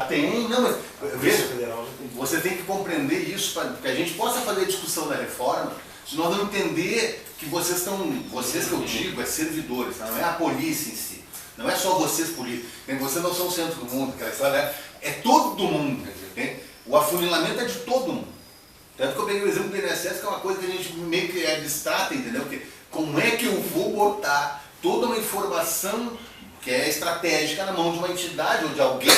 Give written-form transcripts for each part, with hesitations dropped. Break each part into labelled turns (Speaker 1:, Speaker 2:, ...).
Speaker 1: Tem, não, mas veja, você tem que compreender isso para que a gente possa fazer a discussão da reforma, se nós não entender que vocês que eu digo, é servidores, não é a polícia em si, não é só vocês polícia, vocês não são o centro do mundo, aquela história, é todo mundo, entende? O afunilamento é de todo mundo. Tanto que eu peguei o exemplo do INSS, que é uma coisa que a gente meio que é distrata, entendeu? Porque como é que eu vou botar toda uma informação que é estratégica na mão de uma entidade ou de alguém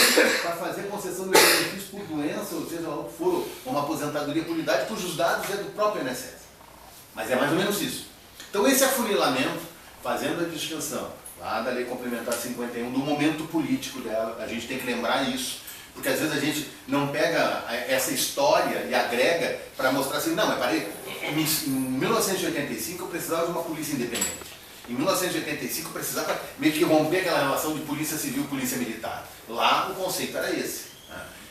Speaker 1: para fazer concessão de benefício por doença, ou seja, lá o que for, uma aposentadoria por idade, cujos dados é do próprio INSS. Mas é mais ou menos isso. Então esse afunilamento, fazendo a distinção lá da Lei Complementar 51, do momento político dela, a gente tem que lembrar isso, porque às vezes a gente não pega essa história e agrega para mostrar assim, não, mas parei, em 1985 eu precisava de uma polícia independente. Em 1985 precisava meio que romper aquela relação de polícia civil e polícia militar. Lá o conceito era esse.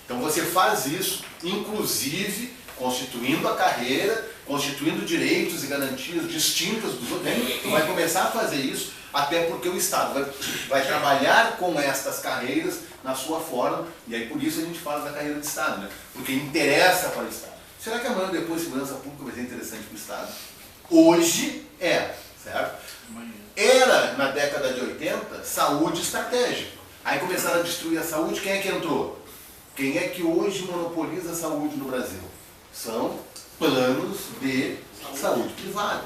Speaker 1: Então você faz isso, inclusive constituindo a carreira, constituindo direitos e garantias distintas dos outros. Tu vai começar a fazer isso, até porque o Estado vai trabalhar com estas carreiras na sua forma, e aí por isso a gente fala da carreira de Estado, né? Porque interessa para o Estado. Será que amanhã depois segurança pública vai ser interessante para o Estado? Hoje é, certo? Era, na década de 80, saúde estratégica. Aí começaram a destruir a saúde, quem é que entrou? Quem é que hoje monopoliza a saúde no Brasil? São planos de saúde privada.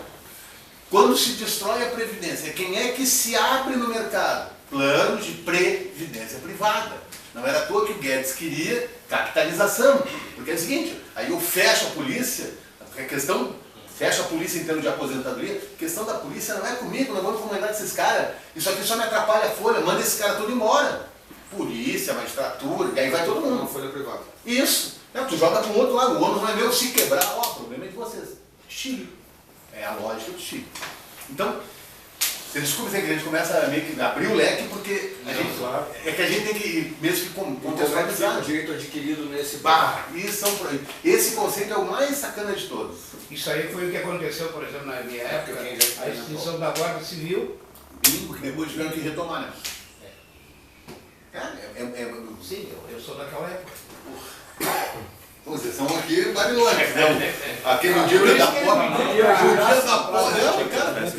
Speaker 1: Quando se destrói a Previdência, quem é que se abre no mercado? Planos de previdência privada. Não era à toa que o Guedes queria capitalização. Porque é o seguinte, aí eu fecho a polícia, a questão... Fecha a polícia em termos de aposentadoria. A questão da polícia não é comigo, não vou comandar desses caras. Isso aqui só me atrapalha a folha, manda esse cara todo embora. Polícia, magistratura, e aí vai todo mundo.
Speaker 2: Uma folha privada.
Speaker 1: Isso. Não, tu joga para um outro lado, o ônus não é meu, se quebrar, ó, o problema é de vocês. Chile. É a lógica do Chile. Então, você desculpa que a gente começa a meio que abrir o leque, porque a gente,
Speaker 2: claro.
Speaker 1: É que a gente tem que mesmo que contextualizar.
Speaker 2: O direito adquirido nesse
Speaker 1: Esse conceito é o mais sacana de todos.
Speaker 3: Isso aí foi o que aconteceu, por exemplo, na minha época, a extinção da Guarda Civil.
Speaker 1: Bingo, que depois tiveram que retomar, né?
Speaker 3: Sim, eu sou daquela época.
Speaker 1: Vocês são aqui babilônicos, não? Aqui no dia da posse,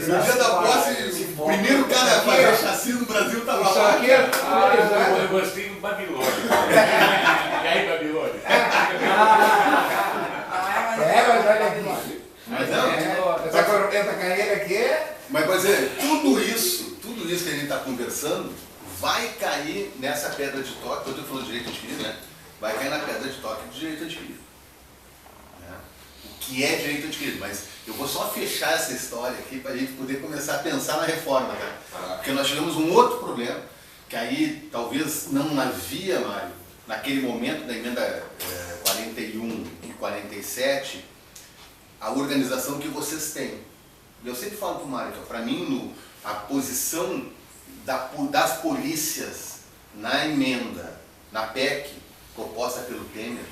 Speaker 1: no dia da posse, o primeiro cara a fazer chassi no Brasil estava lá.
Speaker 3: Isso aqui é
Speaker 4: Eu gostei do Babilônia. E aí, Babilônia?
Speaker 3: mas olha aqui.
Speaker 1: Mas não,
Speaker 3: essa carreira aqui é...
Speaker 1: Mas, por exemplo, tudo isso que a gente está conversando vai cair nessa pedra de toque, eu estou falando de direito adquirido, né? Vai cair na pedra de toque do direito adquirido. Né? O que é direito adquirido? Mas eu vou só fechar essa história aqui para a gente poder começar a pensar na reforma, tá? Porque nós tivemos um outro problema, que aí talvez não havia, Mário, naquele momento da emenda 41 e 47, a organização que vocês têm. Eu sempre falo para o Mário, para mim, a posição das polícias na emenda, na PEC, proposta pelo Temer,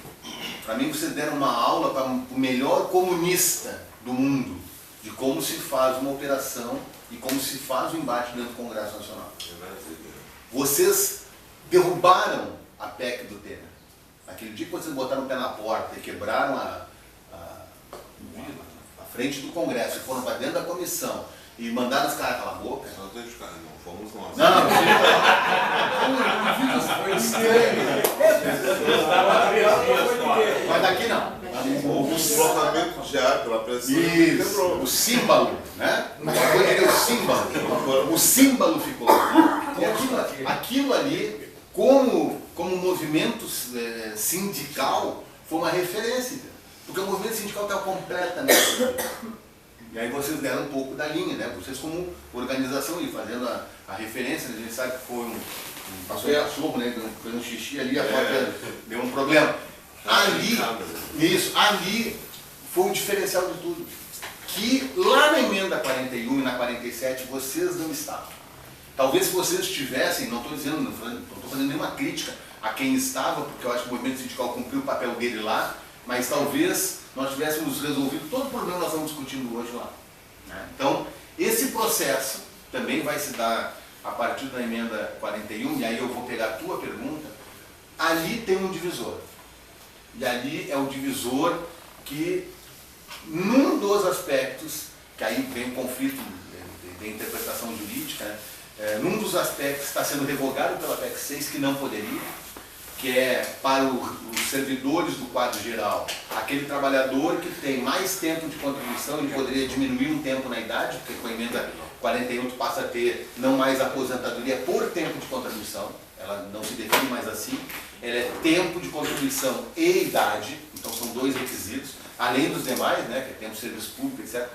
Speaker 1: para mim vocês deram uma aula para o melhor comunista do mundo, de como se faz uma operação e como se faz o embate dentro do Congresso Nacional. Vocês derrubaram a PEC do Temer. Aquele dia que vocês botaram o pé na porta e quebraram a frente do Congresso e foram para dentro da comissão e mandaram os caras calar a boca.
Speaker 2: Não fomos nós.
Speaker 1: Não, mas daqui não.
Speaker 2: O deslocamento de ar pela pressão.
Speaker 1: Isso, o símbolo, né? Uma coisa que é o símbolo. O símbolo ficou. E aquilo ali, como movimento sindical, foi uma referência. Porque o movimento sindical está completamente. E aí vocês deram um pouco da linha, né? Vocês como organização e fazendo a referência, a gente sabe que foi passou um cachorro, né? Fez um xixi ali, a porta deu um problema. Ali foi o diferencial de tudo. Que lá na emenda 41 e na 47 vocês não estavam. Talvez se vocês estivessem, não estou dizendo, não estou fazendo nenhuma crítica a quem estava, porque eu acho que o movimento sindical cumpriu o papel dele lá, mas talvez nós tivéssemos resolvido todo o problema que nós estamos discutindo hoje lá. Né? Então, esse processo também vai se dar a partir da emenda 41, e aí eu vou pegar a tua pergunta, ali tem um divisor. E ali é o divisor que, num dos aspectos, que aí vem o conflito de interpretação jurídica, né? Num dos aspectos está sendo revogado pela PEC 6, que não poderia, que é para os servidores do quadro geral, aquele trabalhador que tem mais tempo de contribuição, ele poderia diminuir um tempo na idade, porque com a emenda 41 tu passa a ter não mais aposentadoria por tempo de contribuição, ela não se define mais assim, ela é tempo de contribuição e idade, então são dois requisitos, além dos demais, né, que é tempo de serviço público, etc.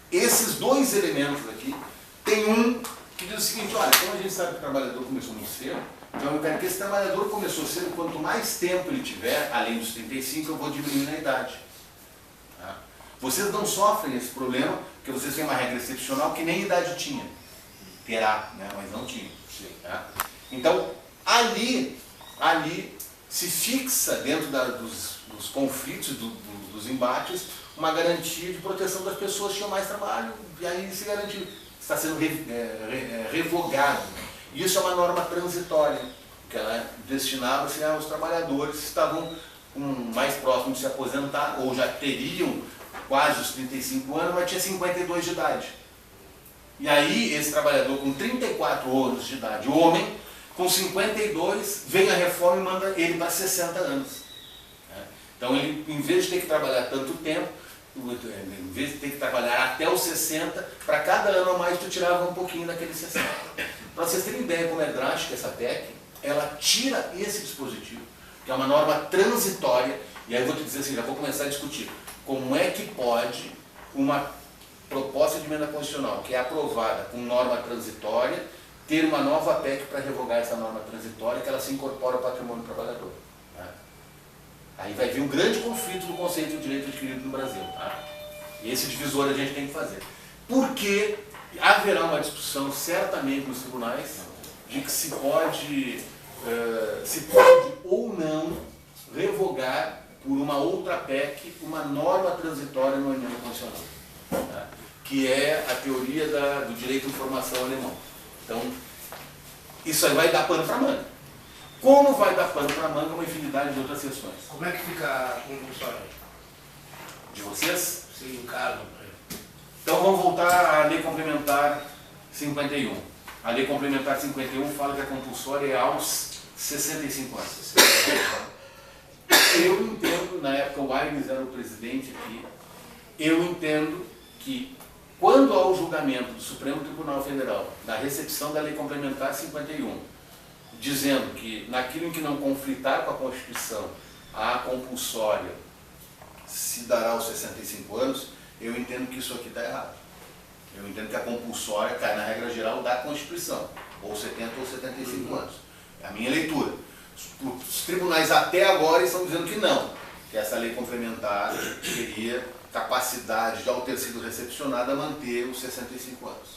Speaker 1: Esses dois elementos aqui, tem um que diz o seguinte, olha, como a gente sabe que o trabalhador começou muito cedo, então eu quero que esse trabalhador começou cedo, quanto mais tempo ele tiver, além dos 35, eu vou diminuir na idade. Tá? Vocês não sofrem esse problema, porque vocês têm uma regra excepcional que nem idade tinha. Terá, né? Mas não tinha. Tá? Então, ali se fixa dentro dos conflitos, dos embates, uma garantia de proteção das pessoas que tinham mais trabalho, e aí se garantiu, está sendo revogado. Isso é uma norma transitória, que ela destinava-se aos trabalhadores que estavam mais próximos de se aposentar, ou já teriam quase os 35 anos, mas tinha 52 de idade. E aí, esse trabalhador com 34 anos de idade, homem, com 52, vem a reforma e manda ele para 60 anos. Então, ele, em vez de ter que trabalhar tanto tempo, em vez de ter que trabalhar até os 60, para cada ano a mais tu tirava um pouquinho daqueles 60. Para vocês terem ideia como é drástica essa PEC, ela tira esse dispositivo, que é uma norma transitória, e aí eu vou te dizer assim, já vou começar a discutir, como é que pode uma proposta de emenda constitucional, que é aprovada com norma transitória, ter uma nova PEC para revogar essa norma transitória, que ela se incorpora ao patrimônio do trabalhador. Tá? Aí vai vir um grande conflito do conceito de direito adquirido no Brasil. Tá? E esse divisor a gente tem que fazer. Porque haverá uma discussão, certamente, nos tribunais, de que se pode ou não revogar por uma outra PEC uma norma transitória no emenda constitucional, tá? Que é a teoria do direito à informação alemão. Então, isso aí vai dar pano para manga. Como vai dar pano para manga uma infinidade de outras questões.
Speaker 3: Como é que fica a compulsória?
Speaker 1: De vocês?
Speaker 3: Sim, o caso.
Speaker 1: Então vamos voltar à Lei Complementar 51. A Lei Complementar 51 fala que a compulsória é aos 65 anos. Eu entendo, na época o Aires era o presidente aqui, eu entendo que quando há o julgamento do Supremo Tribunal Federal da recepção da Lei Complementar 51, dizendo que naquilo em que não conflitar com a Constituição, a compulsória se dará aos 65 anos, eu entendo que isso aqui está errado. Eu entendo que a compulsória cai na regra geral da Constituição, ou 70 ou 75 anos. É a minha leitura. Os tribunais até agora estão dizendo que não, que essa lei complementar teria capacidade de, ao ter sido recepcionada, manter os 65 anos.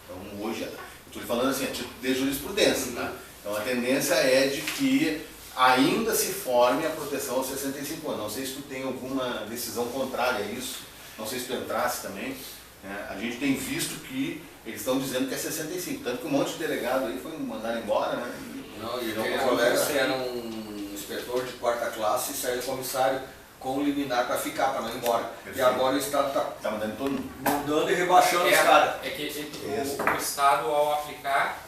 Speaker 1: Então hoje, estou falando assim, é tipo de jurisprudência, tá? Então a tendência é de que ainda se forme a proteção aos 65 anos. Não sei se tu tem alguma decisão contrária a isso, não sei se tu entrasse também. Né? A gente tem visto que eles estão dizendo que é 65, tanto que um monte de delegado aí foi mandado embora, né?
Speaker 5: Não, e aquele colega que era um inspetor de quarta classe e saiu comissário com liminar para ficar, para não ir embora.
Speaker 1: Perfeito.
Speaker 5: E agora o Estado está
Speaker 1: mandando todo mundo.
Speaker 5: mandando e rebaixando os caras.
Speaker 6: É que o Estado, ao aplicar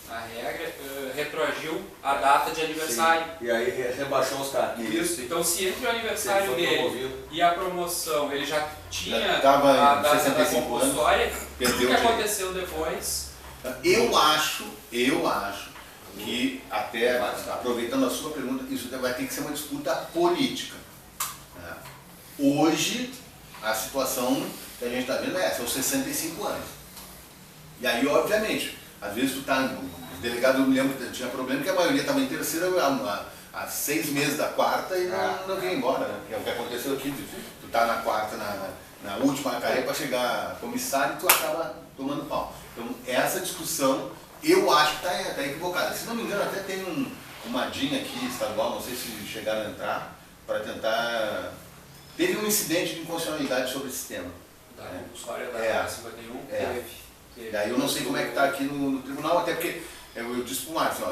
Speaker 6: a regra, retroagiu a data de aniversário.
Speaker 5: Sim. E aí rebaixou os caras.
Speaker 6: Isso. Então, se entre o aniversário dele e a promoção ele já tinha
Speaker 1: tava
Speaker 6: a data
Speaker 1: 65
Speaker 6: da compulsória,
Speaker 1: perdeu
Speaker 6: o que
Speaker 1: o direito.
Speaker 6: aconteceu depois?
Speaker 1: Eu acho que, até aproveitando a sua pergunta, isso vai ter que ser uma disputa política. Né? Hoje, a situação que a gente está vendo é essa, os 65 anos. E aí, obviamente, às vezes tu está, o delegado, eu me lembro que tinha problema que a maioria estava em terceira há 6 meses da quarta e não vinha embora, né? Que é o que aconteceu aqui, tu está na quarta, na última cadeia para chegar comissário e tu acaba tomando pau. Então, essa discussão, eu acho que está equivocada. Se não me engano, até tem uma DIN aqui estadual, não sei se chegaram a entrar, para tentar... Teve um incidente de inconstitucionalidade sobre esse tema.
Speaker 6: Da compulsória da 51 teve.
Speaker 1: E aí eu não sei como é que está aqui no tribunal, até porque eu disse para o Márcio,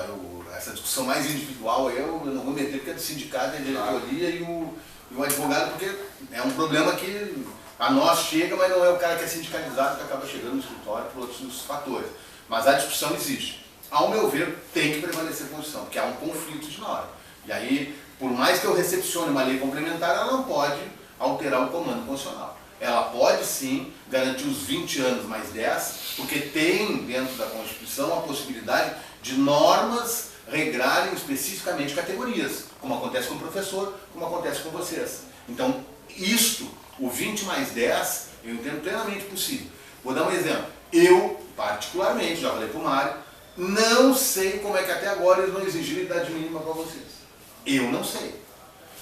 Speaker 1: essa discussão mais individual eu não vou meter porque é do sindicato, é a diretoria e o advogado, porque é um problema que a nós chega, mas não é o cara que é sindicalizado que acaba chegando no escritório por outros fatores. Mas a discussão existe. Ao meu ver, tem que prevalecer a Constituição, porque há um conflito de norma. E aí, por mais que eu recepcione uma lei complementar, ela não pode alterar o comando constitucional. Ela pode sim garantir os 20 anos mais 10, porque tem dentro da Constituição a possibilidade de normas regrarem especificamente categorias, como acontece com o professor, como acontece com vocês. Então, isto, o 20 mais 10, eu entendo plenamente possível. Vou dar um exemplo. Eu, particularmente, já falei para o Mário, não sei como é que até agora eles não exigiram idade mínima para vocês. Eu não sei.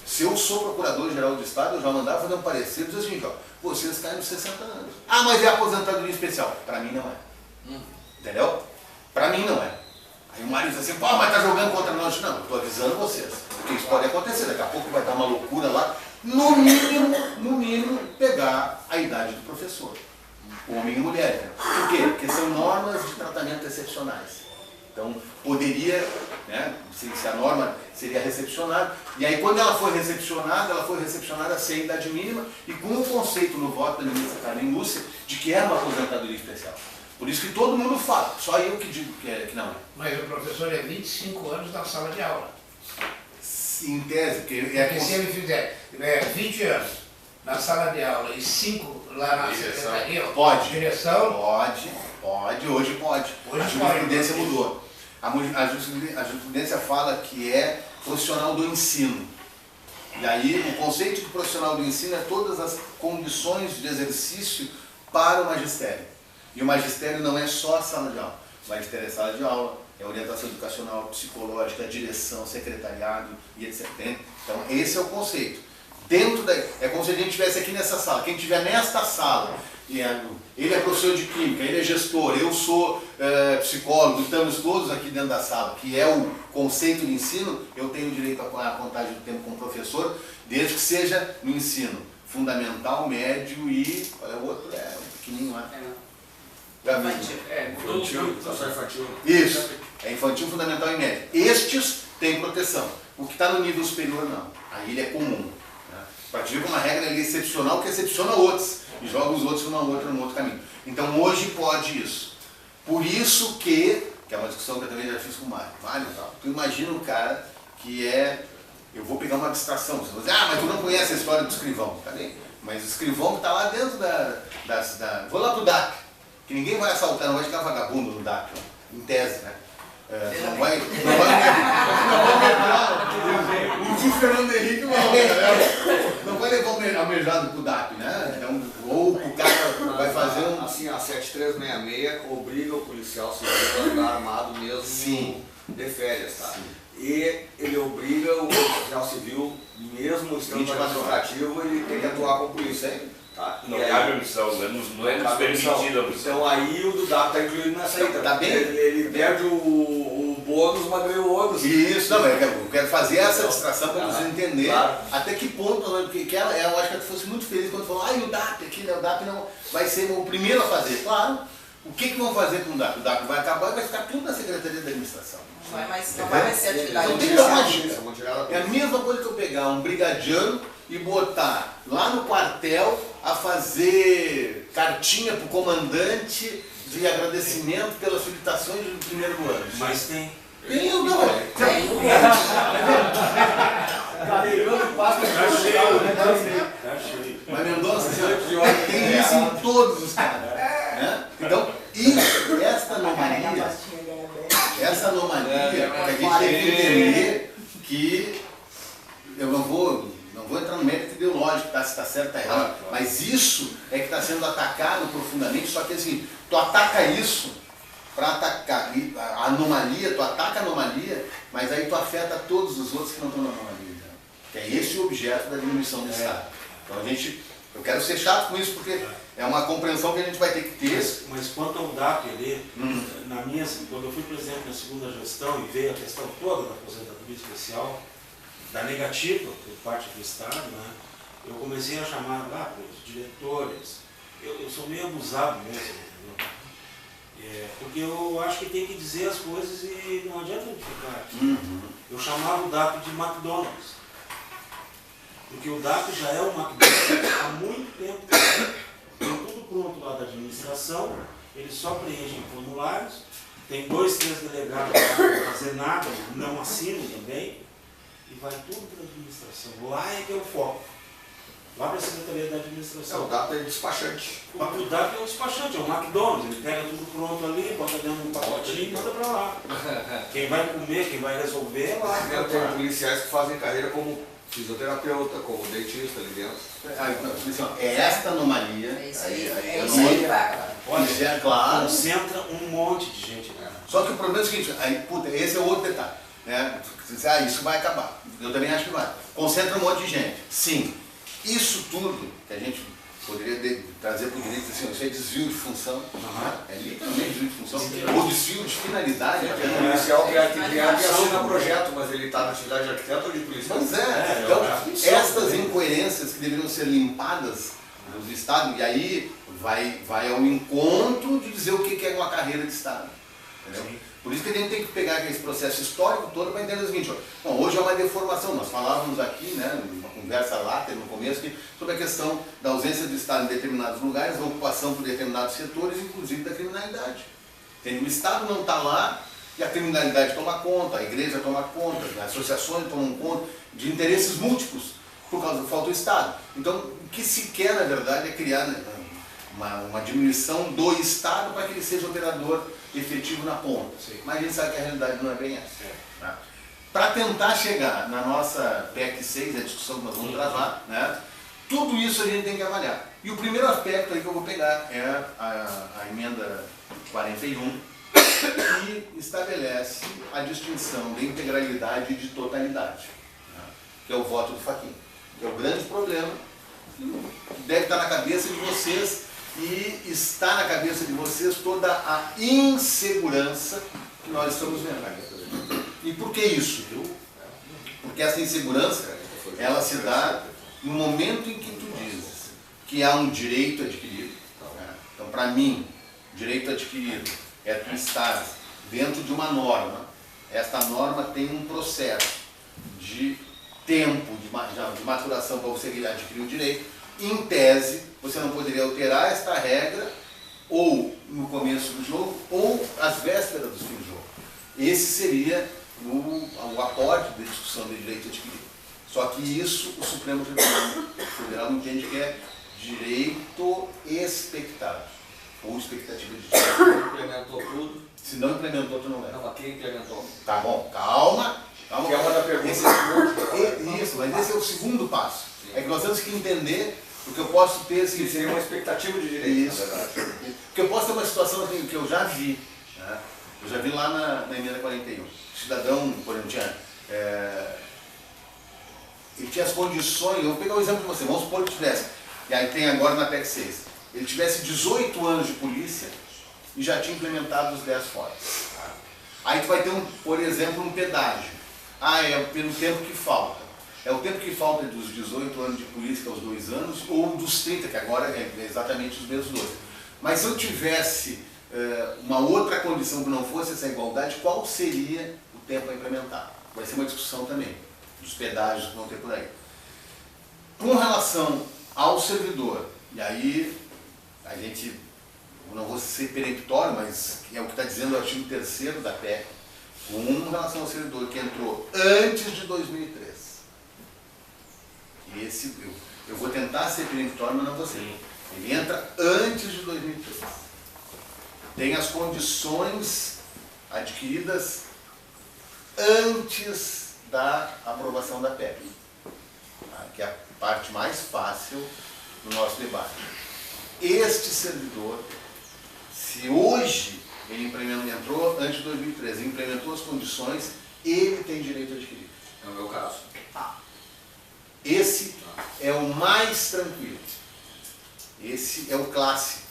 Speaker 1: Se eu sou procurador-geral do Estado, eu já mandava fazer um parecer e dizer assim, ó, vocês caem nos 60 anos. Ah, mas é aposentadoria especial. Para mim não é. Entendeu? Para mim não é. Aí o Mário diz assim, pô, mas tá jogando contra nós. Não, eu estou avisando vocês. Porque isso pode acontecer. Daqui a pouco vai dar uma loucura lá. No mínimo, pegar a idade do professor. Homem e mulher. Né? Por quê? Porque são normas de tratamento excepcionais. Então, poderia, né, se a norma seria recepcionada, e aí quando ela foi recepcionada sem idade mínima e com o conceito no voto da ministra Carmen Lúcia de que é uma aposentadoria especial. Por isso que todo mundo fala, só eu que digo que não é.
Speaker 3: Mas o professor é 25 anos na sala de aula.
Speaker 1: Em tese, porque
Speaker 3: Porque se ele fizer 20 anos na sala de aula e 5 lá na secretaria,
Speaker 1: pode.
Speaker 3: Direção?
Speaker 1: Hoje pode. A jurisprudência mudou. A jurisprudência fala que é profissional do ensino. E aí o conceito de profissional do ensino é todas as condições de exercício para o magistério. E o magistério não é só a sala de aula. O magistério é sala de aula, é orientação educacional, psicológica, direção, secretariado e etc. Então esse é o conceito. É como se a gente estivesse aqui nessa sala. Quem estiver nesta sala, ele é professor de química, ele é gestor, eu sou psicólogo, estamos todos aqui dentro da sala, que é o conceito de ensino, eu tenho direito à contagem do tempo como professor, desde que seja no ensino fundamental, médio e o outro é um pequenininho lá.
Speaker 5: Infantil.
Speaker 1: Isso, é infantil, fundamental e médio. Estes têm proteção. O que está no nível superior não. Aí ele é comum. Para te ver como uma regra ele é excepcional, que excepciona outros e joga os outros num outro caminho. Então hoje pode isso. Por isso que é uma discussão que eu também já fiz com o Mário. Mário, tu imagina um cara que eu vou pegar uma abstração. Você vai dizer, mas tu não conhece a história do escrivão. Tá bem? Mas o escrivão que está lá dentro vou lá pro DAP, que ninguém vai assaltar, não vai ficar vagabundo no DAP, em tese, né? Não vai o Fernando Henrique não vai levar o almejado pro DAP, né? Então, ou o cara vai fazer um...
Speaker 5: Assim, a 7366 obriga o policial civil a andar armado mesmo.
Speaker 1: Sim.
Speaker 5: De férias, tá?
Speaker 1: Sim.
Speaker 5: E ele obriga o policial civil, mesmo estando no administrativo, ele tem que atuar com a polícia. Tá?
Speaker 4: Não cabe omissão, não é nos permitido a omissão.
Speaker 5: Então aí o do DAP está incluído nessa aí.
Speaker 1: Tá bem?
Speaker 5: Ele perde o bônus, mas ganha o ônus.
Speaker 1: Isso, não, eu quero fazer essa distração para você entender
Speaker 5: claro.
Speaker 1: Até que ponto, porque eu acho que ela fosse muito feliz quando falou, e o DAP aqui, né? O DAP não vai ser o primeiro a fazer. Claro, o que vão fazer com o DAP? O DAP vai acabar e vai ficar tudo na Secretaria da Administração.
Speaker 7: Não vai mais ser atividade.
Speaker 1: Não tem lógica. É a mesma coisa que eu pegar um brigadiano e botar lá no quartel a fazer cartinha para o comandante de agradecimento pelas felicitações do primeiro ano.
Speaker 8: Mas tem.
Speaker 1: Tem ou não? Mas Mendonça, tem isso em todos os caras. Né? Então, essa anomalia que a gente tem que entender que eu não vou entrar no mérito ideológico, se está certo ou errado, mas isso é que está sendo atacado profundamente, só que assim, tu ataca isso para atacar a anomalia, tu ataca a anomalia, mas aí tu afeta todos os outros que não estão na anomalia. Né? Que é esse o objeto da diminuição do Estado. Então eu quero ser chato com isso, porque é uma compreensão que a gente vai ter que ter.
Speaker 8: Mas quanto ao DAP ali, quando eu fui presidente na segunda gestão e veio a questão toda da aposentadoria especial, da negativa por parte do Estado, né, eu comecei a chamar lá os diretores. Eu sou meio abusado mesmo. Entendeu? Porque eu acho que tem que dizer as coisas e não adianta ficar aqui. Eu chamava o DAP de McDonald's. Porque o DAP já é um McDonald's há muito tempo. Tem tudo pronto lá da administração, eles só preenchem formulários, tem 2, 3 delegados para não fazer nada, não assinam também, e vai tudo para a administração. Lá é que é o foco. Lá para a Secretaria da Administração.
Speaker 5: O DAP é despachante.
Speaker 8: O DAP é um despachante, é um McDonald's, ele pega tudo pronto ali, bota dentro de um pacotinho e manda para lá. Quem vai comer, quem vai resolver é lá.
Speaker 5: Tem policiais que fazem carreira como fisioterapeuta, como dentista ali dentro.
Speaker 1: É esta anomalia.
Speaker 7: É isso aí,
Speaker 1: aí
Speaker 7: é
Speaker 1: eu
Speaker 7: isso
Speaker 1: não-
Speaker 7: aí, vai.
Speaker 1: Olha, claro.
Speaker 8: Concentra um monte de gente, né?
Speaker 1: Só que o problema é o seguinte, aí, puta, esse é outro detalhe. Né? Isso vai acabar. Eu também acho que vai. Concentra um monte de gente. Sim. Isso tudo que a gente poderia trazer para o direito, assim, isso é desvio de função. É literalmente desvio de função. Ou desvio de finalidade.
Speaker 5: Tem um policial que assina projeto, mas ele está na atividade de arquiteto ou de policial?
Speaker 1: Pois é. Então, estas incoerências que deveriam ser limpadas do Estado, e aí vai ao encontro de dizer o que é uma carreira de Estado. Entendeu? Por isso que a gente tem que pegar esse processo histórico todo para entender o seguinte, bom, hoje é uma deformação, nós falávamos aqui, né, numa conversa lá, no começo, sobre a questão da ausência do Estado em determinados lugares, da ocupação por determinados setores, inclusive da criminalidade. O Estado não está lá e a criminalidade toma conta, a igreja toma conta, as associações tomam conta de interesses múltiplos por causa do falta do Estado. Então, o que se quer, na verdade, é criar uma diminuição do Estado para que ele seja operador efetivo na ponta. Mas a gente sabe que a realidade não é bem essa. Né? Para tentar chegar na nossa PEC 6, a discussão que nós vamos travar, né? Tudo isso a gente tem que avaliar. E o primeiro aspecto aí que eu vou pegar é a emenda 41, que estabelece a distinção de integralidade e de totalidade, né? Que é o voto do Fachin. Que é o grande problema que deve estar na cabeça de vocês. E está na cabeça de vocês toda a insegurança que nós estamos vendo. E por que isso? Porque essa insegurança, ela se dá no momento em que tu dizes que há um direito adquirido. Então, para mim, direito adquirido é tu estar dentro de uma norma. Esta norma tem um processo de tempo de maturação para você adquirir o direito. Em tese, você não poderia alterar esta regra ou no começo do jogo ou às vésperas do fim do jogo. Esse seria o aporte da discussão de direito adquirido. Só que isso o Supremo Tribunal Federal entende que é direito expectado ou expectativa de direito.
Speaker 5: Implementou tudo.
Speaker 1: Se não implementou, tu não leva.
Speaker 5: Não, aqui implementou.
Speaker 1: Tá bom, calma.
Speaker 5: Que é uma da pergunta.
Speaker 1: Isso, mas esse é o segundo passo. É que nós temos que entender. Porque eu posso ter
Speaker 5: Que seria uma expectativa de direito,
Speaker 1: isso,
Speaker 5: na verdade.
Speaker 1: Porque eu posso ter uma situação assim, que eu já vi. Né? Eu já vi lá na emenda 41. O cidadão, por exemplo, ele tinha as condições. Eu vou pegar um exemplo de você. Vamos supor que tivesse. E aí tem agora na PEC 6. Ele tivesse 18 anos de polícia e já tinha implementado os 10 fora. Aí tu vai ter, por exemplo, um pedágio. É pelo tempo que falta. É o tempo que falta dos 18 anos de polícia aos 2 anos, ou dos 30, que agora é exatamente os mesmos 2. Mas se eu tivesse uma outra condição que não fosse essa igualdade, qual seria o tempo a implementar? Vai ser uma discussão também, dos pedágios que vão ter por aí. Com relação ao servidor, e aí a gente, eu não vou ser peremptório, mas é o que está dizendo o artigo 3º da PEC, com relação ao servidor que entrou antes de 2003. E esse, eu vou tentar ser peremptório, mas não vou ser. Ele entra antes de 2003. Tem as condições adquiridas antes da aprovação da PEC, que é a parte mais fácil do nosso debate. Este servidor, se hoje ele entrou antes de 2013, implementou as condições, ele tem direito adquirido.
Speaker 5: É o meu caso.
Speaker 1: Esse é o mais tranquilo. Esse é o clássico.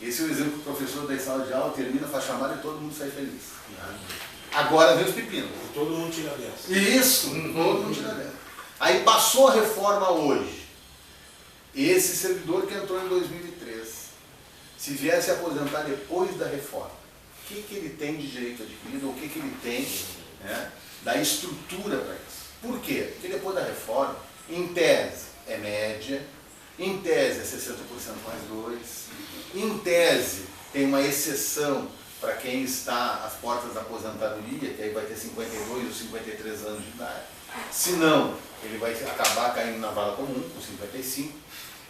Speaker 1: Esse é o exemplo que o professor da sala de aula termina a faixa chamada e todo mundo sai feliz. Agora vem os pepinos.
Speaker 8: Todo mundo tira dessa.
Speaker 1: Isso, todo mundo tira dessa. Aí passou a reforma hoje. Esse servidor que entrou em 2003, se viesse aposentar depois da reforma, que ele tem de direito adquirido, o que ele tem, né, da estrutura para isso. Por quê? Porque depois da reforma, em tese é média, em tese é 60% mais 2, em tese tem uma exceção para quem está às portas da aposentadoria, que aí vai ter 52 ou 53 anos de idade. Se não, ele vai acabar caindo na vala comum, com 55.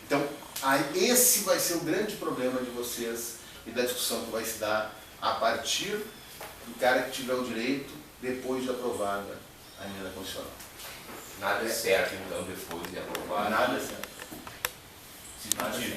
Speaker 1: Então, aí, esse vai ser o grande problema de vocês e da discussão que vai se dar a partir do cara que tiver o direito depois de aprovada a emenda constitucional.
Speaker 4: Nada é certo, então, depois de aprovado.
Speaker 1: Nada é certo.
Speaker 4: Se não tiver